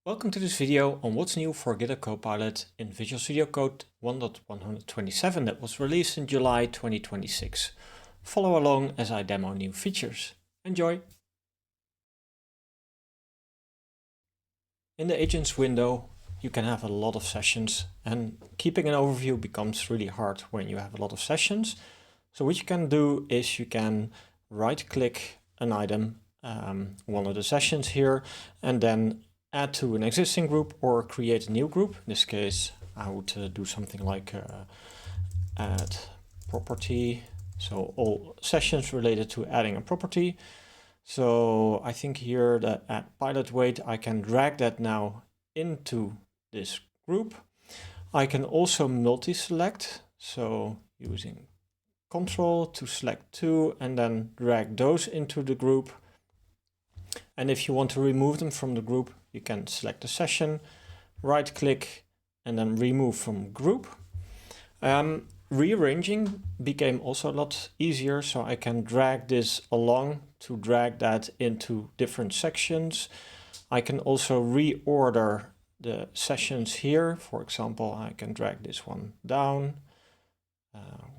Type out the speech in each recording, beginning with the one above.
Welcome to this video on what's new for GitHub Copilot in Visual Studio Code 1.127 that was released in July 2026. Follow along as I demo new features. Enjoy! In the Agents window, you can have a lot of sessions, and keeping an overview becomes really hard when you have a lot of sessions. So what you can do is you can right-click an item, one of the sessions here, and then add to an existing group or create a new group. In this case, I would do something like add property. So all sessions related to adding a property. So I think here that at pilot weight, I can drag that now into this group. I can also multi-select. So using Control to select two and then drag those into the group. And if you want to remove them from the group, you can select the session, right click, and then remove from group. Rearranging became also a lot easier, so I can drag this along to drag that into different sections. I can also reorder the sessions here. For example, I can drag this one down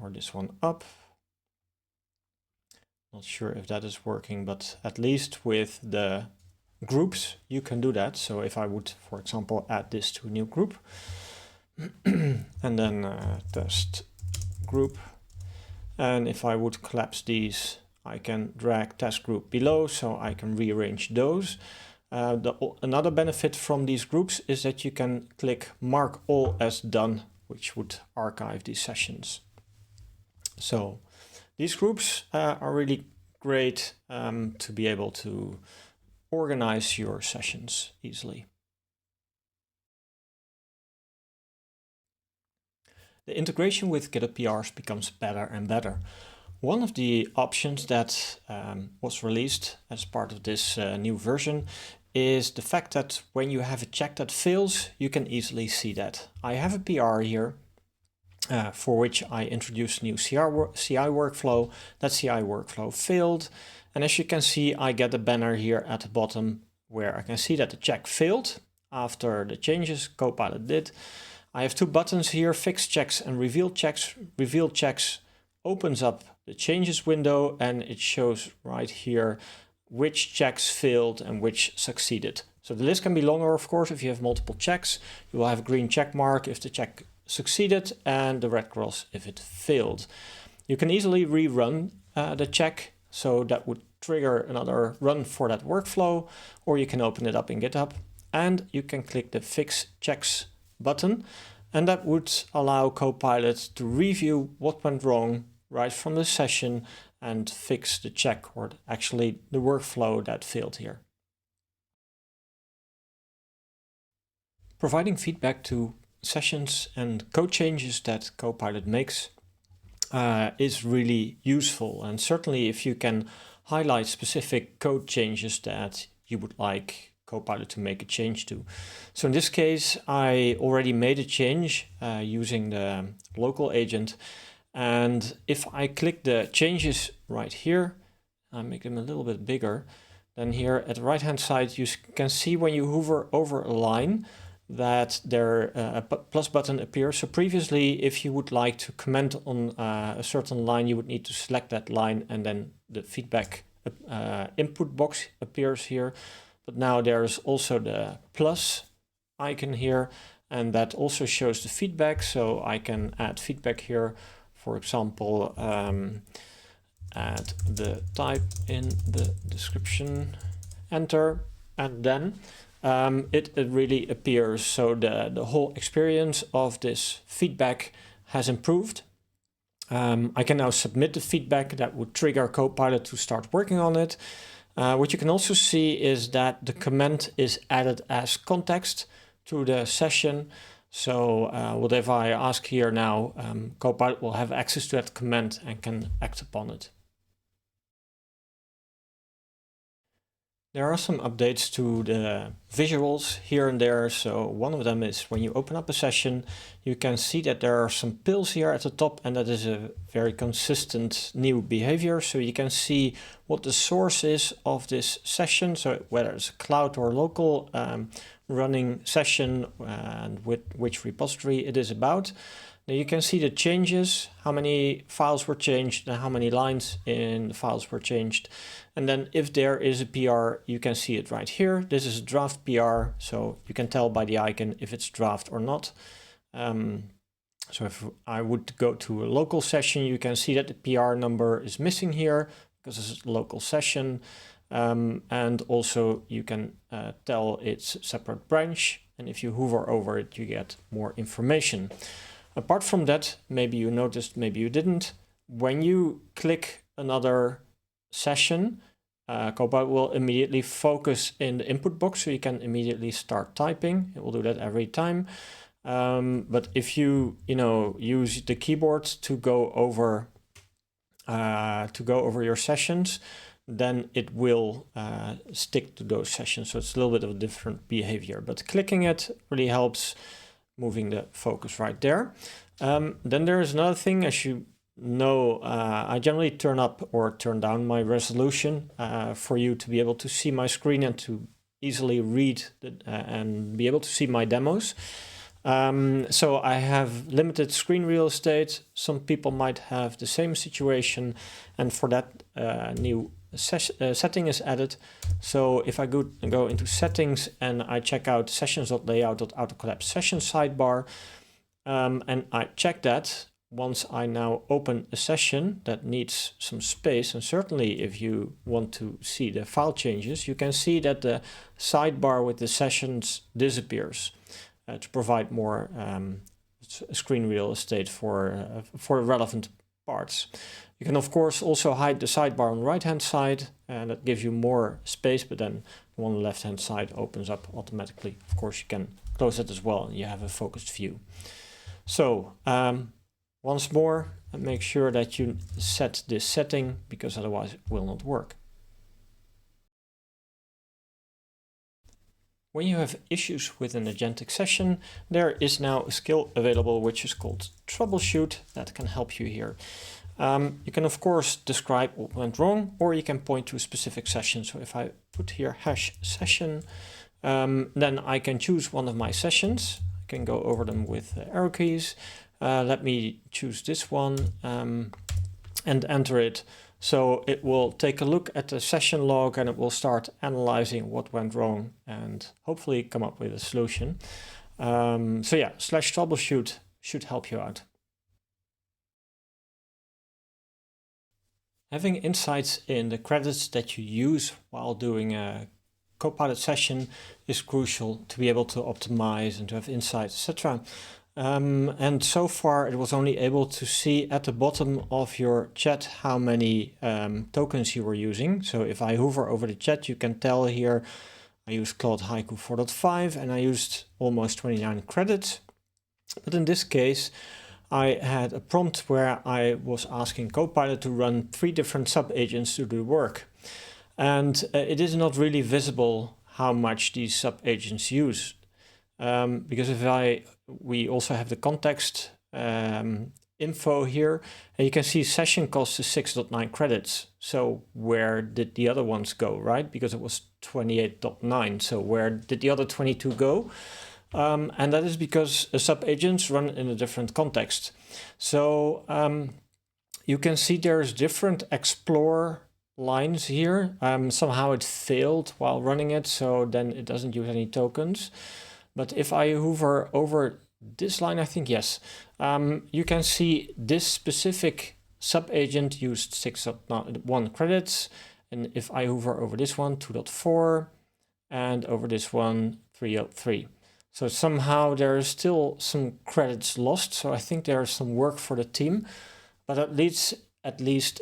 or this one up. Not sure if that is working, but at least with the groups you can do that. So if I would, for example, add this to a new group and then test group, and if I would collapse these, I can drag test group below so I can rearrange those. Another benefit from these groups is that you can click mark all as done, which would archive these sessions. So these groups are really great to be able to organize your sessions easily. The integration with GitHub PRs becomes better and better. One of the options that was released as part of this new version is the fact that when you have a check that fails, you can easily see that. I have a PR here for which I introduced new CI workflow. That CI workflow failed. And as you can see, I get a banner here at the bottom where I can see that the check failed after the changes Copilot did. I have two buttons here, fix checks and reveal checks. Reveal checks opens up the changes window and it shows right here which checks failed and which succeeded. So the list can be longer, of course. If you have multiple checks, you will have a green check mark if the check succeeded and the red cross if it failed. You can easily rerun the check, so that would trigger another run for that workflow, or you can open it up in GitHub and you can click the fix checks button, and that would allow Copilot to review what went wrong right from the session and fix the check, or actually the workflow that failed here. Providing feedback to sessions and code changes that Copilot makes is really useful, and certainly if you can highlight specific code changes that you would like Copilot to make a change to. So in this case, I already made a change using the local agent, and if I click the changes right here, I make them a little bit bigger, then here at the right hand side you can see when you hover over a line that there a plus button appears. So previously, if you would like to comment on a certain line, you would need to select that line and then the feedback input box appears here. But now there's also the plus icon here, and that also shows the feedback. So I can add feedback here, for example, add the type in the description, enter, and then it really appears. So the whole experience of this feedback has improved. I can now submit the feedback that would trigger Copilot to start working on it. What you can also see is that the comment is added as context to the session. So what if I ask here now, Copilot will have access to that comment and can act upon it. There are some updates to the visuals here and there. So one of them is when you open up a session, you can see that there are some pills here at the top, and that is a very consistent new behavior. So you can see what the source is of this session, so whether it's a cloud or local running session and with which repository it is about. Now you can see the changes, how many files were changed and how many lines in the files were changed. And then if there is a PR, you can see it right here. This is a draft PR, so you can tell by the icon if it's draft or not. So if I would go to a local session, you can see that the PR number is missing here because it's a local session. And also you can tell it's a separate branch. And if you hover over it, you get more information. Apart from that, maybe you noticed, maybe you didn't. When you click another session, Copilot will immediately focus in the input box, so you can immediately start typing. It will do that every time. But if you use the keyboard to go over your sessions, then it will stick to those sessions. So it's a little bit of a different behavior. But clicking it really helps moving the focus right there. Then there is another thing, as you know, I generally turn up or turn down my resolution for you to be able to see my screen and to easily read and be able to see my demos. So I have limited screen real estate. Some people might have the same situation, and for that new setting is added. So if I go into settings and I check out sessions.layout.autocollapse session sidebar, and I check that, once I now open a session that needs some space, and certainly if you want to see the file changes, you can see that the sidebar with the sessions disappears to provide more screen real estate for relevant parts. You can of course also hide the sidebar on the right hand side, and that gives you more space, but then the one on the left hand side opens up automatically. Of course you can close it as well and you have a focused view. So once more, make sure that you set this setting, because otherwise it will not work. When you have issues with an agentic session, there is now a skill available which is called Troubleshoot that can help you here. You can of course describe what went wrong, or you can point to a specific session. So if I put here #session, then I can choose one of my sessions. I can go over them with arrow keys. Let me choose this one and enter it. So it will take a look at the session log and it will start analyzing what went wrong and hopefully come up with a solution. So yeah, /troubleshoot should help you out. Having insights in the credits that you use while doing a Copilot session is crucial to be able to optimize and to have insights, etc. And so far it was only able to see at the bottom of your chat how many tokens you were using. So if I hover over the chat, you can tell here I used Claude Haiku 4.5 and I used almost 29 credits. But in this case, I had a prompt where I was asking Copilot to run 3 different sub-agents to do work. And it is not really visible how much these sub-agents use. Because we also have the context info here, and you can see session cost is 6.9 credits. So where did the other ones go, right? Because it was 28.9. So where did the other 22 go? And that is because sub-agents run in a different context. So you can see there's different explore lines here. Somehow it failed while running it, so then it doesn't use any tokens. But if I hover over this line, I think yes, you can see this specific sub-agent used 6.1 credits. And if I hover over this one, 2.4, and over this one, 3.3. So somehow there is still some credits lost. So I think there is some work for the team, but at least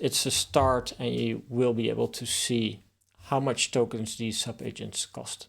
it's a start and you will be able to see how much tokens these sub-agents cost.